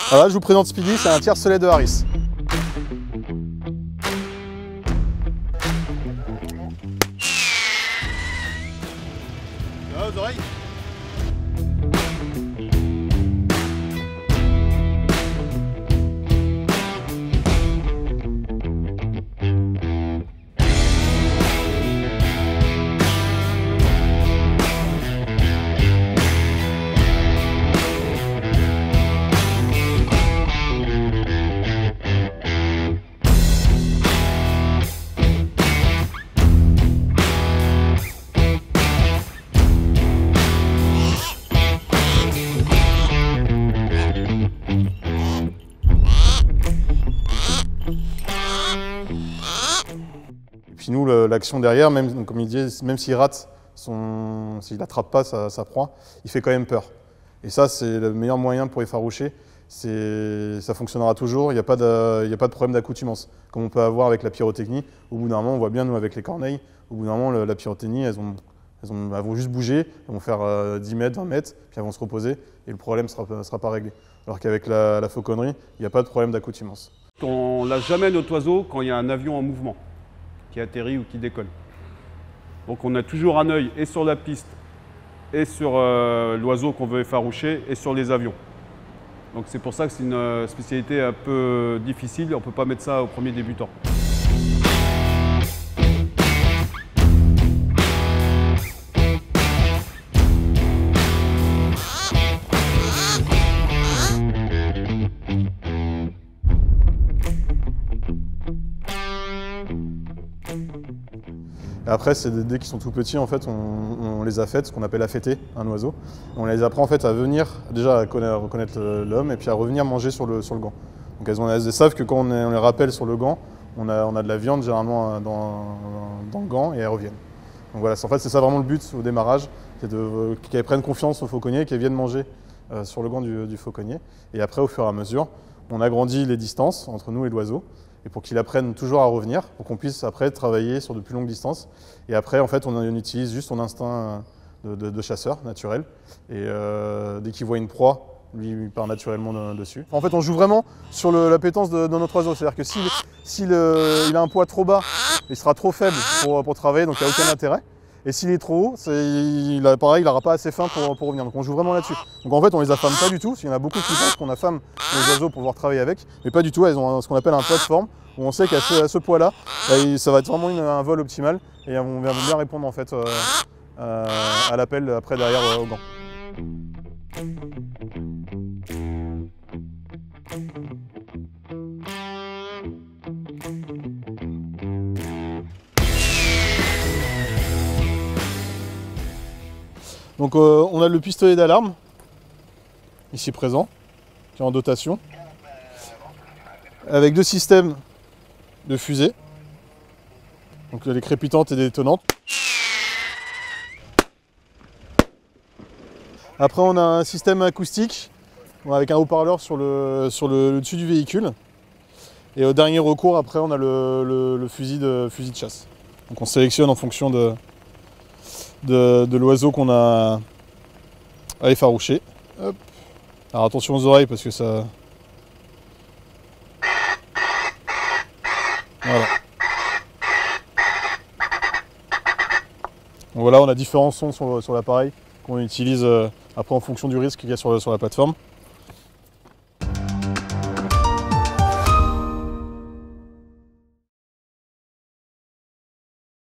Voilà, je vous présente Speedy, c'est un tiercelet de Harris. Aux oreilles. Puis nous, l'action derrière, même, comme il dit, même s'il rate, s'il n'attrape pas sa proie, il fait quand même peur. Et ça, c'est le meilleur moyen pour effaroucher. Ça fonctionnera toujours, il n'y a pas de problème d'accoutumance. Comme on peut avoir avec la pyrotechnie, au bout d'un moment, on voit bien, nous, avec les corneilles, au bout d'un moment, la pyrotechnie, elles vont juste bouger, elles vont faire 10 mètres, 20 mètres, puis elles vont se reposer, et le problème ne sera pas réglé. Alors qu'avec la fauconnerie, il n'y a pas de problème d'accoutumance. On ne lâche jamais notre oiseau quand il y a un avion en mouvement, qui atterrit ou qui décolle. Donc on a toujours un œil et sur la piste, et sur l'oiseau qu'on veut effaroucher, et sur les avions. Donc c'est pour ça que c'est une spécialité un peu difficile, on ne peut pas mettre ça au premier débutant. Et après, c'est des dés qui sont tout petits, en fait, on les affête, ce qu'on appelle affêter un oiseau. On les apprend en fait à venir, déjà à reconnaître l'homme, et puis à revenir manger sur le gant. Donc elles savent que quand on les rappelle sur le gant, on a de la viande généralement dans le gant, et elles reviennent. Donc voilà, en fait, c'est ça vraiment le but au démarrage, c'est qu'elles prennent confiance au fauconnier, qu'elles viennent manger sur le gant du fauconnier. Et après, au fur et à mesure, on agrandit les distances entre nous et l'oiseau. Et pour qu'il apprenne toujours à revenir, pour qu'on puisse après travailler sur de plus longues distances. Et après, en fait, on utilise juste son instinct de chasseur naturel. Et dès qu'il voit une proie, lui, il part naturellement dessus. En fait, on joue vraiment sur l'appétence de notre oiseau. C'est-à-dire que s'il a un poids trop bas, il sera trop faible pour travailler, donc il n'y a aucun intérêt. Et s'il est trop haut, pareil, il n'aura pas assez faim pour revenir. Donc on joue vraiment là-dessus. Donc en fait, on les affame pas du tout. Il y en a beaucoup qui pensent qu'on affame les oiseaux pour pouvoir travailler avec. Mais pas du tout, elles ont ce qu'on appelle un poids de forme, où on sait qu'à ce poids-là, ça va être vraiment un vol optimal. Et on va bien répondre en fait à l'appel après derrière au gant. Donc on a le pistolet d'alarme, ici présent, qui est en dotation, avec deux systèmes de fusée, donc les crépitantes et les détonantes. Après on a un système acoustique, avec un haut-parleur sur le dessus du véhicule. Et au dernier recours, après on a le fusil de chasse. Donc on sélectionne en fonction de l'oiseau qu'on a à effaroucher. Hop. Alors attention aux oreilles parce que ça... Voilà. Donc voilà, on a différents sons sur l'appareil qu'on utilise après en fonction du risque qu'il y a sur la plateforme.